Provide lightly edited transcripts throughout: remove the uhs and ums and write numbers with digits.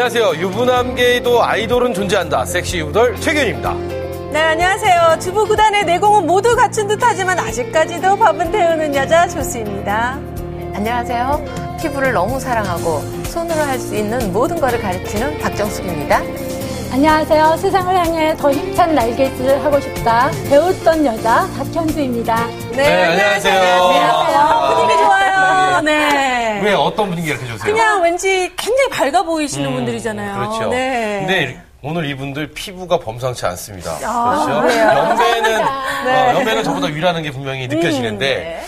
안녕하세요. 유부남계에도 아이돌은 존재한다. 섹시 유부돌 최규현입니다. 네, 안녕하세요. 주부 구단의 내공은 모두 갖춘 듯하지만 아직까지도 밥은 태우는 여자 조수입니다. 안녕하세요. 피부를 너무 사랑하고 손으로 할 수 있는 모든 것을 가르치는 박정숙입니다. 안녕하세요. 세상을 향해 더 힘찬 날갯짓을 하고 싶다. 배웠던 여자 박현수입니다. 네, 안녕하세요. 안녕하세요. 분위기 좋아요. 네. 왜 어떤 분위기가 이렇게 좋으세요? 그냥 왠지 굉장히 밝아 보이시는 분들이잖아요. 그렇죠. 네. 근데 오늘 이분들 피부가 범상치 않습니다. 아, 그렇죠? 연배는 저보다 위라는 게 분명히 느껴지는데 네.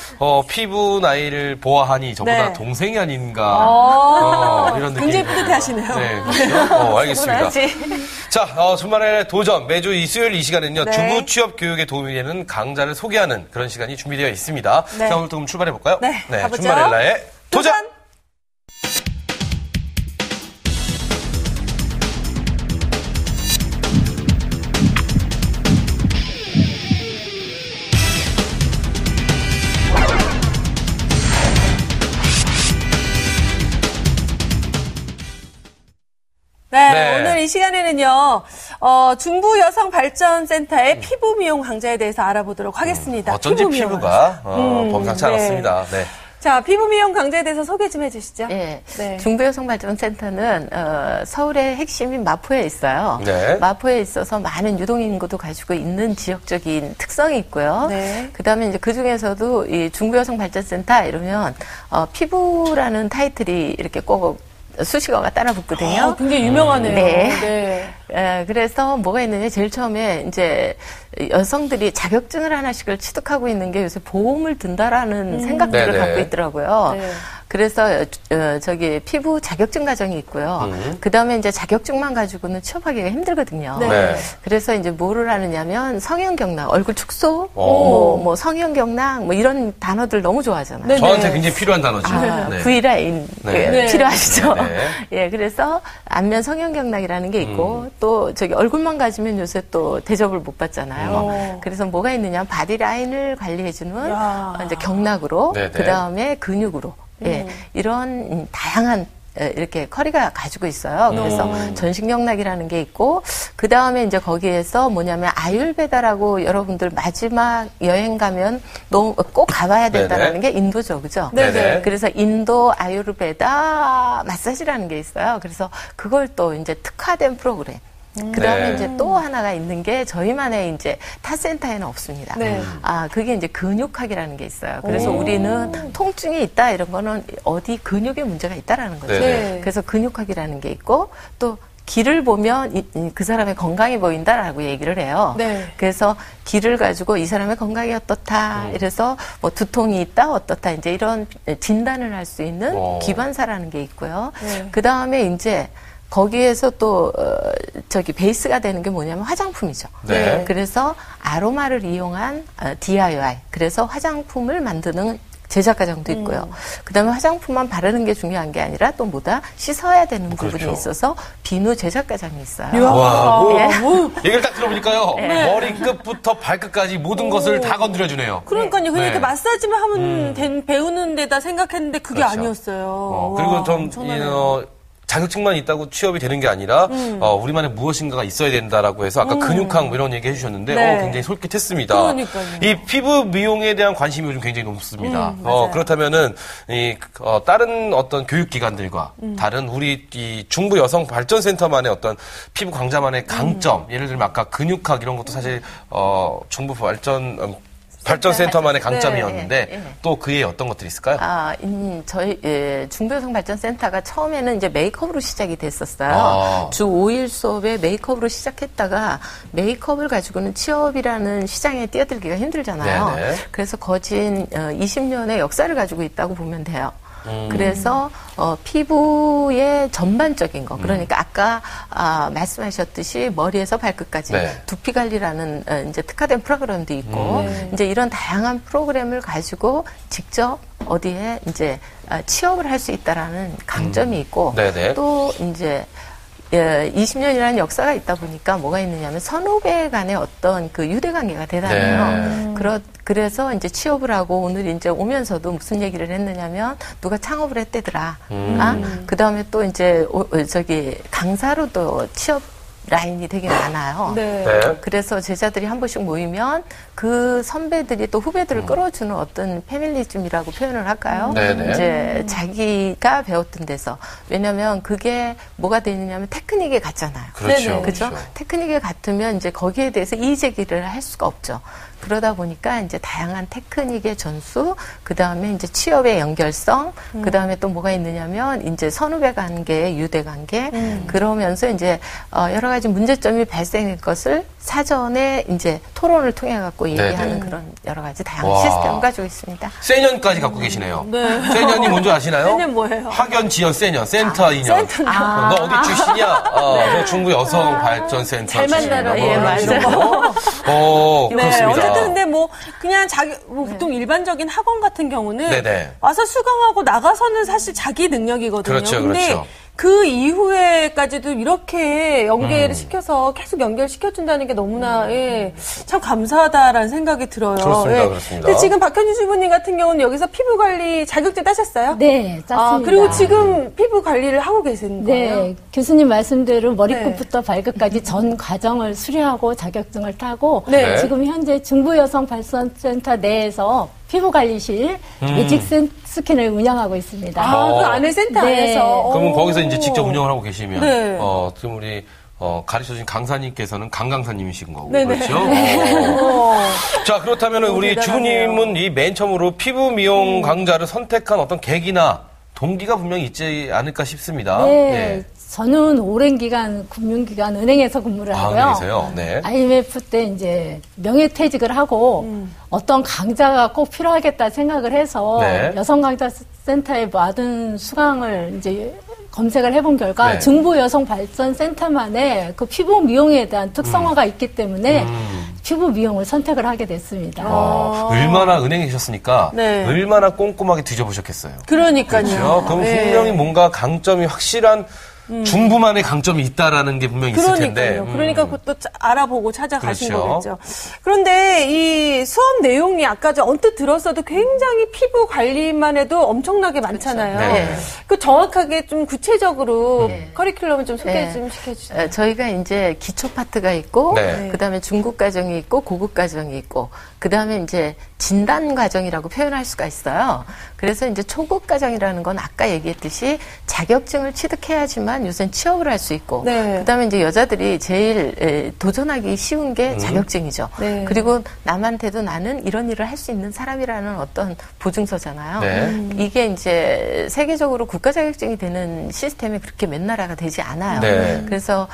피부 나이를 보아하니 저보다 네. 동생이 아닌가 이런 느낌. 굉장히 뿌듯해 하시네요. 네, 그렇죠? 알겠습니다. 자, 주말에 도전 매주 이 수요일 이 시간에는요. 네. 주부 취업 교육에 도움이 되는 강좌를 소개하는 그런 시간이 준비되어 있습니다. 네. 자, 오늘부터 그럼 출발해 볼까요? 네, 가보죠. 준말 엘라의 도전! 네, 오늘 이 시간에는요, 중부여성발전센터의 피부 미용 강좌에 대해서 알아보도록 하겠습니다. 어쩐지 피부가 범상치 않았습니다. 네. 자, 피부 미용 강좌에 대해서 소개 좀 해주시죠. 예. 네. 중부여성발전센터는 서울의 핵심인 마포에 있어요. 네. 마포에 있어서 많은 유동인구도 가지고 있는 지역적인 특성이 있고요. 네. 그다음에 이제 그 중에서도 이 중부여성발전센터 이러면 피부라는 타이틀이 이렇게 꼭 수식어가 따라 붙거든요. 굉장히 유명하네요. 네. 그래서 뭐가 있느냐, 제일 처음에 이제 여성들이 자격증을 하나씩을 취득하고 있는 게 요새 보험을 든다라는 생각들을 갖고 있더라고요. 네. 그래서 저기 피부 자격증 과정이 있고요. 그다음에 이제 자격증만 가지고는 취업하기가 힘들거든요. 네. 그래서 이제 뭐를 하느냐면 성형경락, 얼굴 축소, 뭐 성형경락 뭐 이런 단어들 너무 좋아하잖아요. 네네. 저한테 굉장히 필요한 단어죠. 네. V라인 네. 필요하시죠? 네. 예, 그래서 안면 성형경락이라는 게 있고 또 저기 얼굴만 가지면 요새 또 대접을 못 받잖아요. 그래서 뭐가 있느냐, 바디라인을 관리해주는 이제 경락으로, 네네. 그 다음에 근육으로, 예, 이런 다양한 이렇게 커리가 가지고 있어요. 그래서 전신경락이라는 게 있고, 그 다음에 이제 거기에서 뭐냐면 아율베다라고 여러분들 마지막 여행 가면 꼭 가봐야 된다라는 게 인도죠, 그죠? 네네. 그래서 인도 아율베다 마사지라는 게 있어요. 그래서 그걸 또 이제 특화된 프로그램. 그 다음에 네. 이제 또 하나가 있는 게 저희만의 이제 타센터에는 없습니다. 네. 그게 이제 근육학이라는 게 있어요. 그래서 우리는 통증이 있다 이런 거는 어디 근육에 문제가 있다라는 거죠. 네. 그래서 근육학이라는 게 있고 또 기를 보면 그 사람의 건강이 보인다라고 얘기를 해요. 네. 그래서 기를 가지고 이 사람의 건강이 어떻다. 이래서 뭐 두통이 있다, 어떻다. 이제 이런 진단을 할 수 있는 기관사라는 게 있고요. 네. 그 다음에 이제 거기에서 또 저기 베이스가 되는 게 뭐냐면 화장품이죠. 네. 그래서 아로마를 이용한 DIY. 그래서 화장품을 만드는 제작 과정도 있고요. 그다음에 화장품만 바르는 게 중요한 게 아니라 또 뭐다 씻어야 되는 부분이 그렇죠. 있어서 비누 제작 과정이 있어요. 와, 예. 얘기를 딱 들어보니까요. 머리끝부터 발끝까지 모든 것을 다 건드려주네요. 그러니까요. 그냥 네. 이렇게 마사지만 하면 배우는 데다 생각했는데 그게 그렇죠. 아니었어요. 그리고 와, 좀 엄청나네요. 자격증만 있다고 취업이 되는 게 아니라 우리만의 무엇인가가 있어야 된다라고 해서 아까 근육학 뭐 이런 얘기 해주셨는데 네. 굉장히 솔깃했습니다. 그러니까요. 이 피부 미용에 대한 관심이 요즘 굉장히 높습니다. 맞아요. 그렇다면은 다른 어떤 교육기관들과 다른 우리 이 중부 여성 발전센터만의 어떤 피부 강자만의 강점, 예를 들면 아까 근육학 이런 것도 사실 중부 발전센터만의 강점이었는데 네. 또 그에 어떤 것들이 있을까요? 저희 중부여성발전센터가 처음에는 이제 메이크업으로 시작이 됐었어요. 주 5일 수업에 메이크업으로 시작했다가 메이크업을 가지고는 취업이라는 시장에 뛰어들기가 힘들잖아요. 네네. 그래서 거진 20년의 역사를 가지고 있다고 보면 돼요. 그래서 피부의 전반적인 거, 그러니까 아까 말씀하셨듯이 머리에서 발끝까지 네. 두피 관리라는 이제 특화된 프로그램도 있고 이제 이런 다양한 프로그램을 가지고 직접 어디에 이제 취업을 할 수 있다라는 강점이 있고 네네. 또 이제 20년이라는 역사가 있다 보니까 뭐가 있느냐면 선후배 간의 어떤 그 유대 관계가 대단해요. 그래서 이제 취업을 하고 오늘 이제 오면서도 무슨 얘기를 했느냐면 누가 창업을 했대더라. 그 다음에 또 이제 강사로 또 취업 라인이 되게 많아요. 네. 그래서 제자들이 한 번씩 모이면 그 선배들이 또 후배들을 끌어주는 어떤 패밀리즘이라고 표현을 할까요? 이제 자기가 배웠던 데서. 왜냐면 그게 뭐가 되느냐면 테크닉에 같잖아요. 그렇죠. 그죠? 테크닉에 같으면 이제 거기에 대해서 이의제기를 할 수가 없죠. 그러다 보니까 이제 다양한 테크닉의 전수, 그 다음에 이제 취업의 연결성, 그 다음에 또 뭐가 있느냐면 이제 선후배 관계, 유대 관계, 그러면서 이제 여러 가지 문제점이 발생할 것을 사전에 이제 토론을 통해 갖고 얘기하는 그런 여러 가지 다양한 시스템을 가지고 있습니다. 세년까지 갖고 계시네요. 세년이 뭔지 아시나요? 세년 뭐예요? 학연, 지연, 세년, 센터 인연. 너 어디 출신이야? 너 중부 여성 발전센터 잘 만나라. 예, 맞아요. 그렇습니다. 어쨌든 근데 뭐 그냥 보통 일반적인 학원 같은 경우는 네네. 와서 수강하고 나가서는 사실 자기 능력이거든요. 그렇죠, 근데 그렇죠. 그 이후에까지도 이렇게 연계를 시켜서 계속 연결시켜준다는 게 너무나 참 감사하다라는 생각이 들어요. 그렇습니다, 그렇습니다. 근데 지금 박현주 주부님 같은 경우는 여기서 피부관리 자격증 따셨어요? 네, 땄습니다. 그리고 지금 피부 관리를 하고 계시는 거예요? 네, 교수님 말씀대로 머리끝부터 발끝까지 전 과정을 수료하고 자격증을 따고 지금 현재 중부여성발전센터 내에서 피부관리실 매직 스킨을 운영하고 있습니다. 그 안에 센터 안에서. 그러면 거기서 이제 직접 운영을 하고 계시면 지금 우리 가르쳐주신 강사님께서는 강강사님이신 거고 그렇죠? 자 그렇다면 우리 주부님은 이 맨 처음으로 피부 미용 강좌를 선택한 어떤 계기나 동기가 분명히 있지 않을까 싶습니다. 네. 저는 오랜 기간 금융기관 은행에서 근무를 하고요. 은행에서요? 네. IMF 때 이제 명예퇴직을 하고 어떤 강좌가 꼭 필요하겠다 생각을 해서 여성강좌센터에 받은 수강을 이제 검색을 해본 결과 중부여성발전센터만의 그 피부 미용에 대한 특성화가 있기 때문에 피부 미용을 선택을 하게 됐습니다. 얼마나 은행에 계셨으니까 얼마나 꼼꼼하게 뒤져보셨겠어요. 그러니까요. 그렇죠? 그럼 분명히 뭔가 강점이 확실한 중부만의 강점이 있다라는 게 분명히 있을 텐데. 그러니까 그것도 알아보고 찾아가신 그렇죠. 거겠죠. 그런데 이 수업 내용이 아까 언뜻 들었어도 굉장히 피부 관리만 해도 엄청나게 많잖아요. 그렇죠. 그 정확하게 좀 구체적으로 커리큘럼을 좀 소개 좀 시켜주세요. 저희가 이제 기초 파트가 있고, 그 다음에 중급 과정이 있고, 고급 과정이 있고, 그 다음에 이제 진단 과정이라고 표현할 수가 있어요. 그래서 이제 초급 과정이라는 건 아까 얘기했듯이 자격증을 취득해야지만 요새는 취업을 할 수 있고, 그 다음에 이제 여자들이 제일 도전하기 쉬운 게 자격증이죠. 그리고 남한테도 나는 이런 일을 할 수 있는 사람이라는 어떤 보증서잖아요. 이게 이제 세계적으로 국가 자격증이 되는 시스템이 그렇게 몇 나라가 되지 않아요. 그래서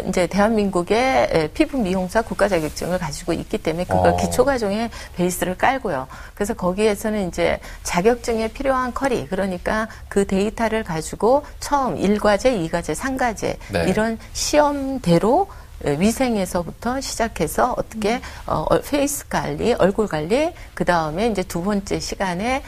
이제 대한민국의 피부 미용사 국가 자격증을 가지고 있기 때문에 그걸 기초 과정에 베이스를 깔고요. 그래서 거기에서는 이제 자격증에 필요한 커리, 그러니까 그 데이터를 가지고 처음 1과제, 2과제, 3과제 이런 시험대로 위생에서부터 시작해서 어떻게 페이스 관리, 얼굴 관리, 그 다음에 이제 두 번째 시간에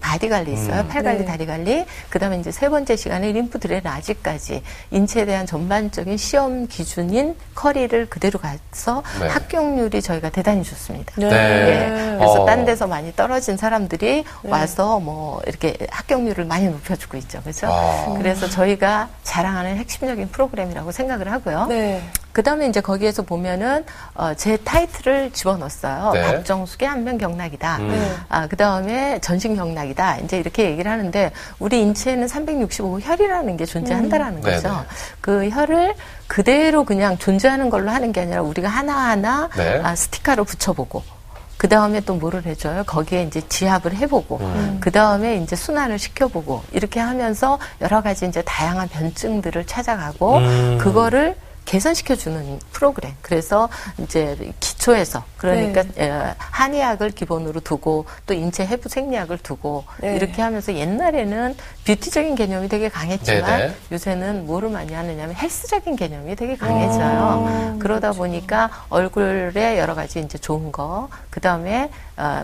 바디 관리 있어요. 팔 관리, 다리 관리. 그 다음에 이제 세 번째 시간에 림프 드레나지까지 인체에 대한 전반적인 시험 기준인 커리를 그대로 가서 합격률이 저희가 대단히 좋습니다. 그래서 딴 데서 많이 떨어진 사람들이 와서 뭐 이렇게 합격률을 많이 높여주고 있죠. 그렇죠? 그래서 저희가 자랑하는 핵심적인 프로그램이라고 생각을 하고요. 그 다음에 이제 거기에서 보면은, 제 타이틀을 집어넣었어요. 박정숙의 안면 경락이다. 그 다음에 전신 경락이다. 이제 이렇게 얘기를 하는데, 우리 인체에는 365혈이라는 게 존재한다라는 거죠. 그 혈을 그대로 그냥 존재하는 걸로 하는 게 아니라 우리가 하나하나 스티커로 붙여보고, 그 다음에 또 뭐를 해줘요? 거기에 이제 지압을 해보고, 그 다음에 이제 순환을 시켜보고, 이렇게 하면서 여러 가지 이제 다양한 변증들을 찾아가고, 그거를 개선시켜주는 프로그램. 그래서 이제 기초에서, 그러니까 한의학을 기본으로 두고 또 인체 해부 생리학을 두고 이렇게 하면서 옛날에는 뷰티적인 개념이 되게 강했지만 요새는 뭐를 많이 하느냐면 헬스적인 개념이 되게 강해져요. 그러다 보니까 얼굴에 여러 가지 이제 좋은 거, 그 다음에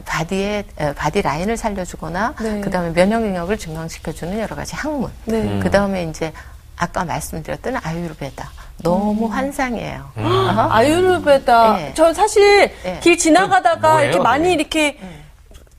바디 라인을 살려주거나 그 다음에 면역 능력을 증강시켜주는 여러 가지 학문, 그 다음에 이제 아까 말씀드렸던 아유르베다. 너무 환상이에요. 아유르베다. 네. 저 사실 네. 길 지나가다가 뭐예요, 이렇게 많이 네. 이렇게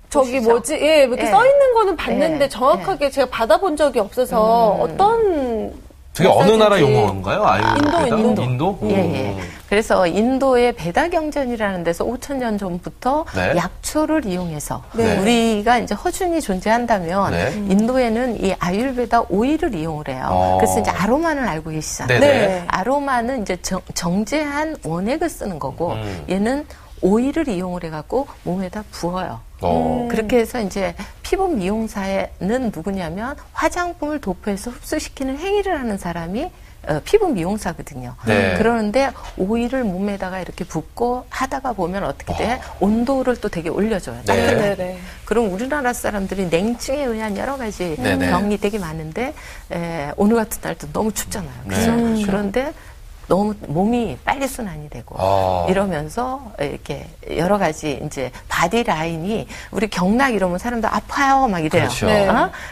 저기 보시죠? 뭐지? 예, 이렇게 네. 써 있는 거는 봤는데 네. 정확하게 제가 받아본 적이 없어서 어떤 그게 어느 나라 메시지인지. 용어인가요? 아유르베다? 인도. 예. 그래서 인도의 베다경전이라는 데서 5,000년 전부터 네. 약초를 이용해서 네. 우리가 이제 허준이 존재한다면 네. 인도에는 이 아유르베다 오일을 이용을 해요. 그래서 이제 아로마는 알고 계시잖아요. 네네. 아로마는 이제 정제한 원액을 쓰는 거고 얘는 오일을 이용을 해갖고 몸에다 부어요. 그렇게 해서 이제 피부 미용사에는 누구냐면 화장품을 도포해서 흡수시키는 행위를 하는 사람이 피부 미용사거든요. 네. 그러는데 오일을 몸에다가 이렇게 붓고 하다가 보면 어떻게 돼? 온도를 또 되게 올려줘요. 네. 네네. 그럼 우리나라 사람들이 냉증에 의한 여러 가지 네네. 병이 되게 많은데 오늘 같은 날도 너무 춥잖아요. 그죠? 네. 그런데 너무 몸이 빨리 순환이 되고 이러면서 이렇게 여러 가지 이제 바디 라인이 우리 경락 이러면 사람들 아파요 막 이래요. 그렇죠. 네.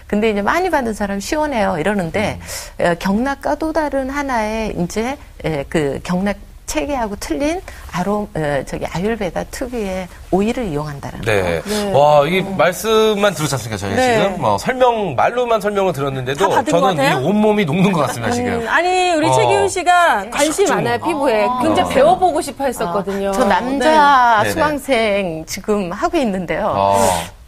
근데 이제 많이 받은 사람 시원해요 이러는데 경락과 또 다른 하나의 이제 그 경락 체계하고 틀린 아유르베다 특유의 오일을 이용한다라는 네. 거. 네. 와, 이 말씀만 들었지 않습니까? 저희 네. 지금 말로만 설명을 다 들었는데도 받은 것 저는 이 같아요? 온몸이 녹는 것 같습니다, 지금. 아니 우리 최기훈 씨가 관심 많아요 피부에. 굉장히 배워보고 싶어 했었거든요. 저 남자 네. 수강생 지금 하고 있는데요.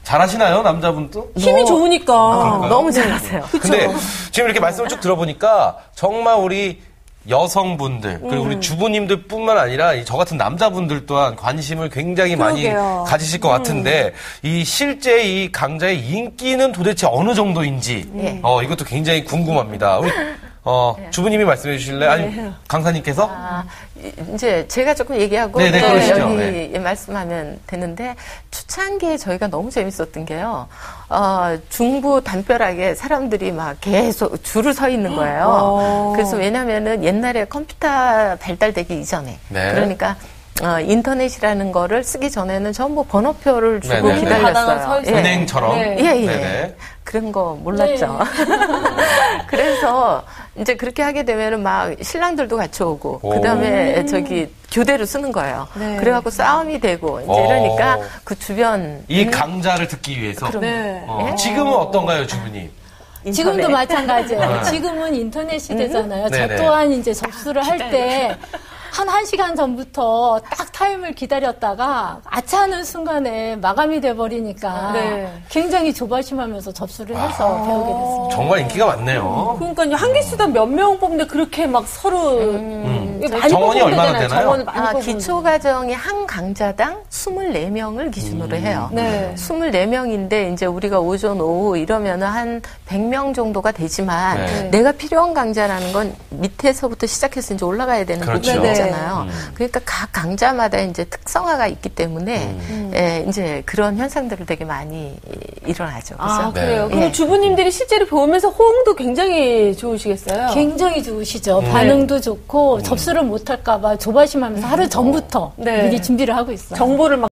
잘하시나요, 남자분도? 힘이 좋으니까. 너무 잘하세요. 근데 지금 이렇게 말씀을 쭉 들어보니까 정말 우리 여성분들 그리고 우리 주부님들 뿐만 아니라 저 같은 남자분들 또한 관심을 굉장히 그러게요. 많이 가지실 것 같은데 이 실제 이 강자의 인기는 도대체 어느 정도인지 이것도 굉장히 궁금합니다. 우리 주부님이 말씀해 주실래요? 아니 강사님께서? 이제 제가 조금 얘기하고 네네, 또 그러시죠. 여기 네. 말씀하면 되는데 초창기에 저희가 너무 재밌었던 게요. 중부 담벼락에 사람들이 막 계속 줄을 서 있는 거예요. 그래서 왜냐면은 옛날에 컴퓨터 발달되기 이전에 네. 그러니까 인터넷이라는 거를 쓰기 전에는 전부 번호표를 주고 네네. 바다가 서 기다렸어요. 있어요. 은행처럼. 네. 예. 네네. 그런 거 몰랐죠. 그래서 이제 그렇게 하게 되면은 막 신랑들도 같이 오고, 그 다음에 저기 교대로 쓰는 거예요. 네. 그래가지고 싸움이 되고, 이제 이러니까 그 주변. 이 강자를 듣기 위해서. 네. 지금은 어떤가요, 주부님? 지금도 마찬가지예요. 지금은 인터넷 시대잖아요. 네네. 저 또한 이제 접수를 할 때 한 1시간 전부터 딱 타임을 기다렸다가 아차하는 순간에 마감이 돼버리니까 네. 굉장히 조바심하면서 접수를 해서 배우게 됐습니다. 정말 인기가 많네요. 그러니까요 한개 수당 몇 명 뽑는데 그렇게 막 서로 이게 많이 정원이 뽑으면 얼마나 되잖아요. 되나요? 정원을 많이 뽑으면. 기초과정이 한 강자당 24명을 기준으로 해요. 네. 24명인데 이제 우리가 오전, 오후 이러면은 한 100명 정도가 되지만 네. 내가 필요한 강자라는 건 밑에서부터 시작해서 이제 올라가야 되는 그렇죠. 부분이 네. 있잖아요. 그러니까 각 강자마다 이제 특성화가 있기 때문에 이제 그런 현상들을 되게 많이 일어나죠. 아 그래서 그래요. 네. 그럼 주부님들이 실제로 배우면서 호응도 굉장히 좋으시겠어요? 굉장히 좋으시죠. 반응도 좋고 접수를 못할까봐 조바심하면서 하루 전부터 네. 미리 준비를 하고 있어요. 정보를 막